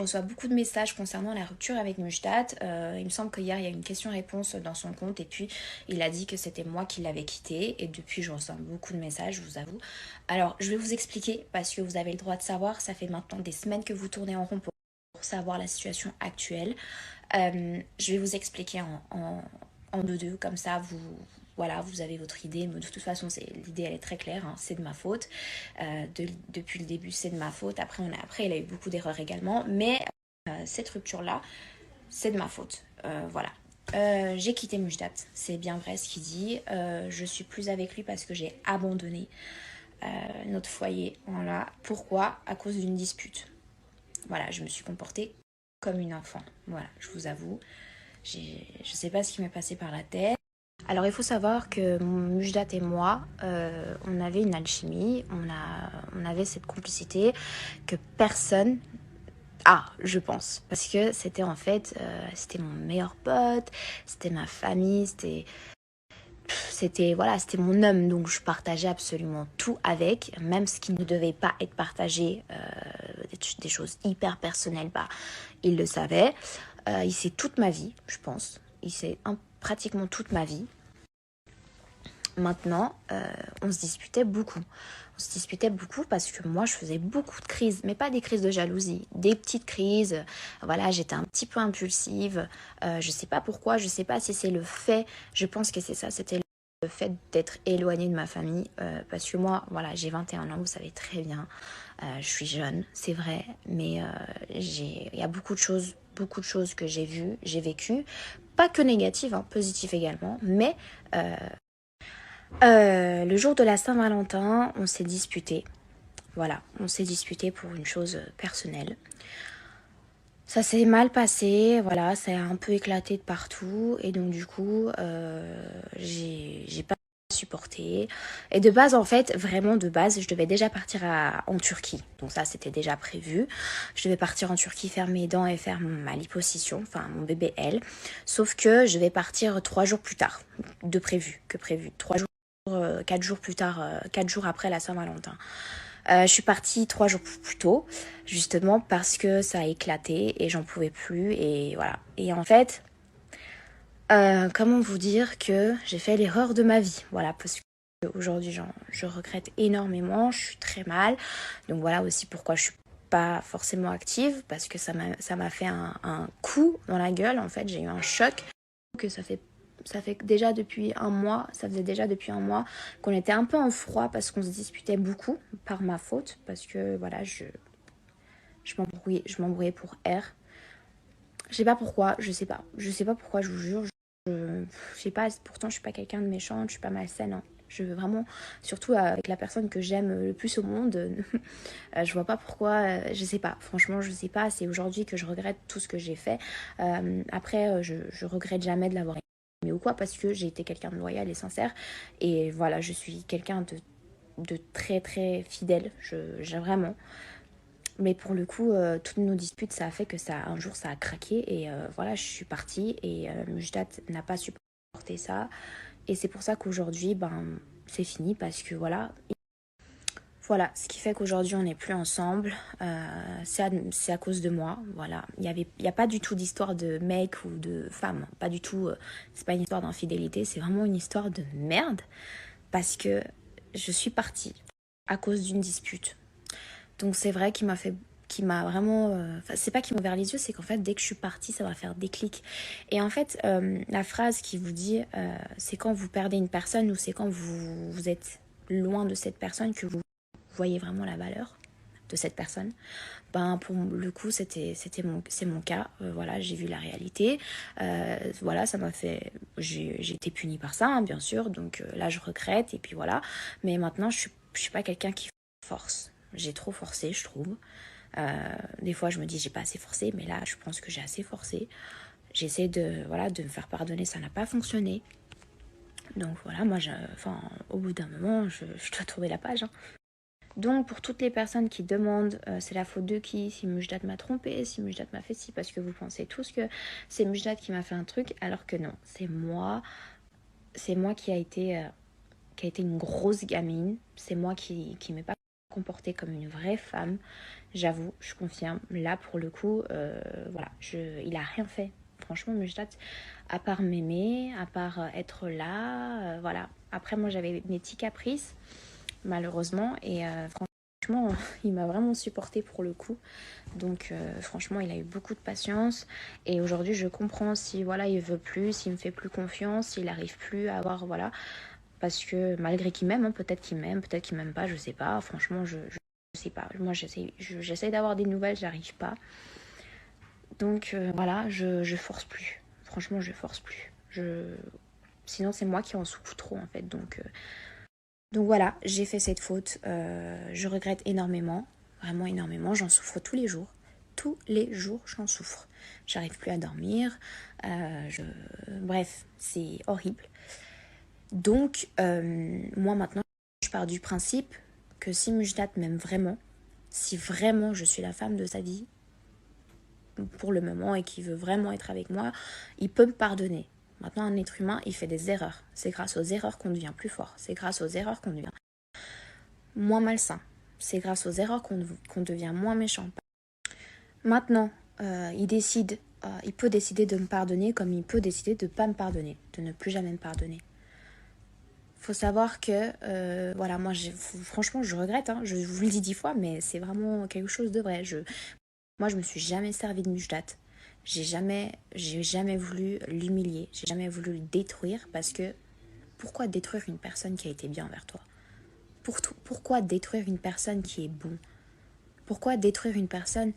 Je reçois beaucoup de messages concernant la rupture avec Mujdat. Il me semble qu'hier il y a eu une question-réponse dans son compte et puis il a dit que c'était moi qui l'avais quitté. Et depuis je reçois beaucoup de messages, je vous avoue. Alors je vais vous expliquer parce que vous avez le droit de savoir. Ça fait maintenant des semaines que vous tournez en rond pour savoir la situation actuelle. Je vais vous expliquer en deux, comme ça voilà, vous avez votre idée. Mais de toute façon, l'idée elle est très claire, hein, c'est de ma faute. Depuis le début, c'est de ma faute. Après, il a eu beaucoup d'erreurs également, mais cette rupture-là, c'est de ma faute. Voilà. J'ai quitté Mujdat, c'est bien vrai ce qu'il dit. Je suis plus avec lui parce que j'ai abandonné notre foyer. Voilà. Pourquoi? À cause d'une dispute. Voilà, je me suis comportée comme une enfant. Voilà, je vous avoue. Je sais pas ce qui m'est passé par la tête. Alors il faut savoir que Mujdat et moi, on avait une alchimie, on avait cette complicité que personne a, je pense. Parce que c'était en fait, c'était mon meilleur pote, c'était ma famille, c'était mon homme, donc je partageais absolument tout avec, même ce qui ne devait pas être partagé, des choses hyper personnelles, bah, il le savait. Il sait toute ma vie, je pense. Il sait pratiquement toute ma vie. Maintenant, on se disputait beaucoup. On se disputait beaucoup parce que moi, je faisais beaucoup de crises, mais pas des crises de jalousie, des petites crises. Voilà, j'étais un petit peu impulsive. Je sais pas pourquoi, je sais pas si c'est le fait, je pense que c'est ça, c'était le fait d'être éloignée de ma famille. Parce que moi, voilà, j'ai 21 ans, vous savez très bien. Je suis jeune, c'est vrai, mais il y a beaucoup de choses que j'ai vues, j'ai vécues. Pas que négatives, hein, positives également, mais le jour de la Saint-Valentin, on s'est disputé. Voilà, on s'est disputé pour une chose personnelle. Ça s'est mal passé, voilà, ça a un peu éclaté de partout. Et donc du coup, j'ai pas supporté. Et de base, en fait, vraiment de base, je devais déjà partir en Turquie. Donc ça, c'était déjà prévu. Je devais partir en Turquie, faire mes dents et faire ma liposuction, enfin mon BBL. Sauf que je vais partir 3 jours plus tard de prévu, que prévu. 3 jours 4 jours plus tard, 4 jours après la Saint-Valentin. Je suis partie 3 jours plus tôt, justement parce que ça a éclaté et j'en pouvais plus et voilà. Et en fait, comment vous dire que j'ai fait l'erreur de ma vie, voilà, parce que aujourd'hui je regrette énormément, je suis très mal. Donc voilà aussi pourquoi je suis pas forcément active parce que ça m'a fait un coup dans la gueule. En fait, j'ai eu un choc que ça fait déjà depuis un mois, ça faisait déjà depuis un mois qu'on était un peu en froid parce qu'on se disputait beaucoup par ma faute, parce que voilà, je m'embrouillais pour R. Je sais pas pourquoi, je sais pas pourquoi, je vous jure, je sais pas, pourtant je suis pas quelqu'un de méchant, je suis pas malsaine, hein. Je veux vraiment, surtout avec la personne que j'aime le plus au monde, je vois pas pourquoi, je sais pas, franchement je sais pas, c'est aujourd'hui que je regrette tout ce que j'ai fait. Après, je regrette jamais de l'avoir aimé ou quoi, parce que j'ai été quelqu'un de loyal et sincère, et voilà, je suis quelqu'un de très très fidèle, j'ai vraiment. Mais pour le coup, toutes nos disputes, ça a fait que un jour ça a craqué, et voilà, je suis partie, et Mujdat n'a pas supporté ça, et c'est pour ça qu'aujourd'hui, ben, c'est fini, parce que voilà, ce qui fait qu'aujourd'hui on n'est plus ensemble, c'est à cause de moi, voilà. Il y a pas du tout d'histoire de mec ou de femme, pas du tout, c'est pas une histoire d'infidélité, c'est vraiment une histoire de merde, parce que je suis partie à cause d'une dispute. Donc c'est vrai qui m'a vraiment, c'est pas qui m'a ouvert les yeux, c'est qu'en fait dès que je suis partie ça va faire déclic. Et en fait la phrase qui vous dit c'est quand vous perdez une personne ou c'est quand vous êtes loin de cette personne que vous voyez vraiment la valeur de cette personne. Ben pour le coup c'est mon cas. Voilà, j'ai vu la réalité. Voilà, ça m'a fait, j'ai été punie par ça, hein, bien sûr. Donc là je regrette et puis voilà. Mais maintenant je suis pas quelqu'un qui force. J'ai trop forcé, je trouve. Des fois je me dis j'ai pas assez forcé, mais là je pense que j'ai assez forcé. J'essaie de me faire pardonner, ça n'a pas fonctionné. Donc voilà, enfin, au bout d'un moment, je dois tourner la page, hein. Donc pour toutes les personnes qui demandent c'est la faute de qui, si Mujdat m'a trompé, si Mujdat m'a fait ci, parce que vous pensez tous que c'est Mujdat qui m'a fait un truc, alors que non, c'est moi qui a été une grosse gamine, c'est moi qui m'ai pas comporté comme une vraie femme. J'avoue, je confirme. Là, pour le coup, voilà, il a rien fait. Franchement, Mujdat, à part m'aimer, à part être là, voilà. Après, moi, j'avais mes petits caprices, malheureusement, et franchement, il m'a vraiment supporté pour le coup. Donc, franchement, il a eu beaucoup de patience. Et aujourd'hui, je comprends si, voilà, il veut plus, s'il me fait plus confiance, s'il n'arrive plus à avoir, voilà. Parce que malgré qu'il m'aime, hein, peut-être qu'il m'aime pas, je sais pas. Franchement, je sais pas. Moi, j'essaie d'avoir des nouvelles, j'arrive pas. Donc voilà, je force plus. Franchement, je force plus. Sinon, c'est moi qui en souffre trop en fait. Donc voilà, j'ai fait cette faute. Je regrette énormément, vraiment énormément. J'en souffre tous les jours. Tous les jours, j'en souffre. J'arrive plus à dormir. Bref, c'est horrible. Donc, moi maintenant, je pars du principe que si Mujdat m'aime vraiment, si vraiment je suis la femme de sa vie, pour le moment, et qu'il veut vraiment être avec moi, il peut me pardonner. Maintenant, un être humain, il fait des erreurs. C'est grâce aux erreurs qu'on devient plus fort. C'est grâce aux erreurs qu'on devient moins malsain. C'est grâce aux erreurs qu'on devient moins méchant. Maintenant, il peut décider de me pardonner comme il peut décider de ne pas me pardonner, de ne plus jamais me pardonner. Faut savoir que, voilà, moi, franchement, je regrette, hein, je vous le dis 10 fois, mais c'est vraiment quelque chose de vrai. Moi, je me suis jamais servi de Mujdat. J'ai jamais voulu l'humilier, j'ai jamais voulu le détruire parce que pourquoi détruire une personne qui a été bien envers toi? Pourquoi détruire une personne qui est bon? Pourquoi détruire une personne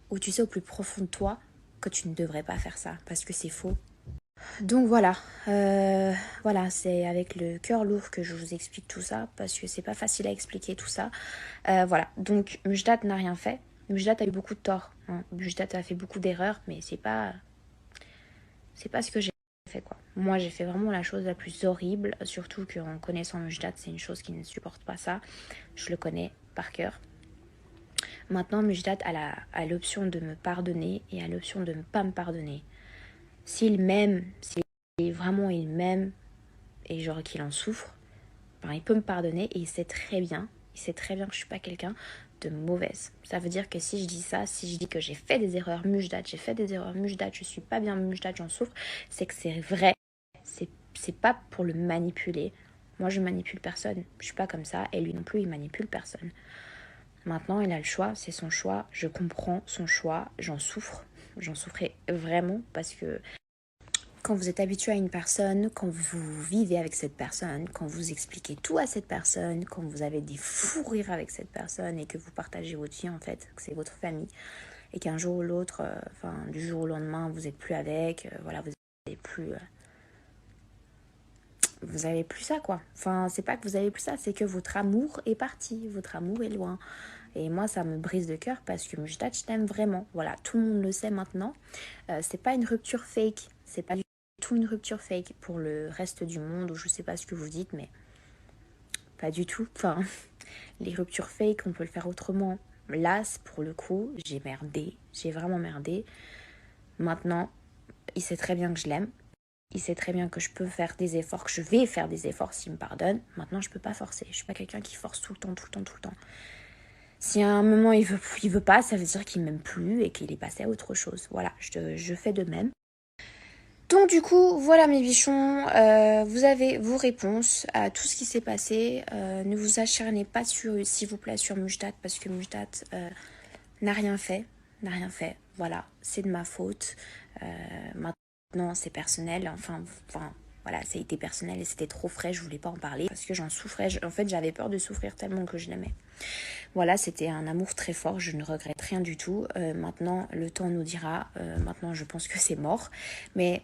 où tu sais au plus profond de toi que tu ne devrais pas faire ça parce que c'est faux? Donc voilà, c'est avec le cœur lourd que je vous explique tout ça parce que c'est pas facile à expliquer tout ça. Voilà, donc Mujdat n'a rien fait. Mujdat a eu beaucoup de tort. Hein. Mujdat a fait beaucoup d'erreurs, mais c'est pas ce que j'ai fait quoi. Moi j'ai fait vraiment la chose la plus horrible, surtout qu'en connaissant Mujdat, c'est une chose qui ne supporte pas ça. Je le connais par cœur. Maintenant Mujdat a l'option de me pardonner et a l'option de ne pas me pardonner. S'il m'aime, vraiment il m'aime et genre qu'il en souffre, ben, il peut me pardonner et il sait très bien que je suis pas quelqu'un de mauvaise. Ça veut dire que si je dis ça, si je dis que j'ai fait des erreurs Mujdat, je suis pas bien Mujdat, j'en souffre, c'est que c'est vrai. C'est pas pour le manipuler. Moi je manipule personne, je suis pas comme ça et lui non plus il manipule personne. Maintenant il a le choix, c'est son choix, je comprends son choix, j'en souffrais vraiment parce que quand vous êtes habitué à une personne, quand vous vivez avec cette personne, quand vous expliquez tout à cette personne, quand vous avez des fous rires avec cette personne et que vous partagez votre vie en fait, que c'est votre famille, et qu'un jour ou l'autre, du jour au lendemain, vous n'êtes plus avec, voilà, vous avez plus ça quoi. Enfin, c'est pas que vous avez plus ça, c'est que votre amour est parti, votre amour est loin. Et moi, ça me brise le cœur parce que Mujdat, je t'aime vraiment. Voilà, tout le monde le sait maintenant. C'est pas une rupture fake, c'est pas du tout une rupture fake pour le reste du monde, ou je sais pas ce que vous dites, mais pas du tout. Enfin, les ruptures fake, on peut le faire autrement. Là, pour le coup, j'ai merdé, j'ai vraiment merdé. Maintenant, il sait très bien que je l'aime. Il sait très bien que je peux faire des efforts, que je vais faire des efforts s'il me pardonne. Maintenant, je peux pas forcer. Je suis pas quelqu'un qui force tout le temps, tout le temps, tout le temps. Si à un moment il veut pas, ça veut dire qu'il m'aime plus et qu'il est passé à autre chose. Voilà, je fais de même. Donc du coup, voilà mes bichons, vous avez vos réponses à tout ce qui s'est passé. Ne vous acharnez pas s'il vous plaît, sur Mujdat parce que Mujdat n'a rien fait. Voilà, c'est de ma faute. Maintenant, c'est personnel. Enfin, voilà, ça a été personnel et c'était trop frais. Je voulais pas en parler parce que j'en souffrais. En fait, j'avais peur de souffrir tellement que je l'aimais. Voilà, c'était un amour très fort. Je ne regrette rien du tout. Maintenant, le temps nous dira. Maintenant, je pense que c'est mort. Mais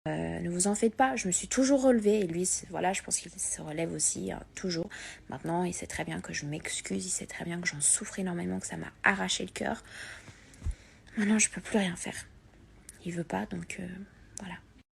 ne vous en faites pas. Je me suis toujours relevée et lui, voilà, je pense qu'il se relève aussi toujours. Maintenant, il sait très bien que je m'excuse. Il sait très bien que j'en souffre énormément, que ça m'a arraché le cœur. Maintenant, je peux plus rien faire. Il veut pas, donc voilà.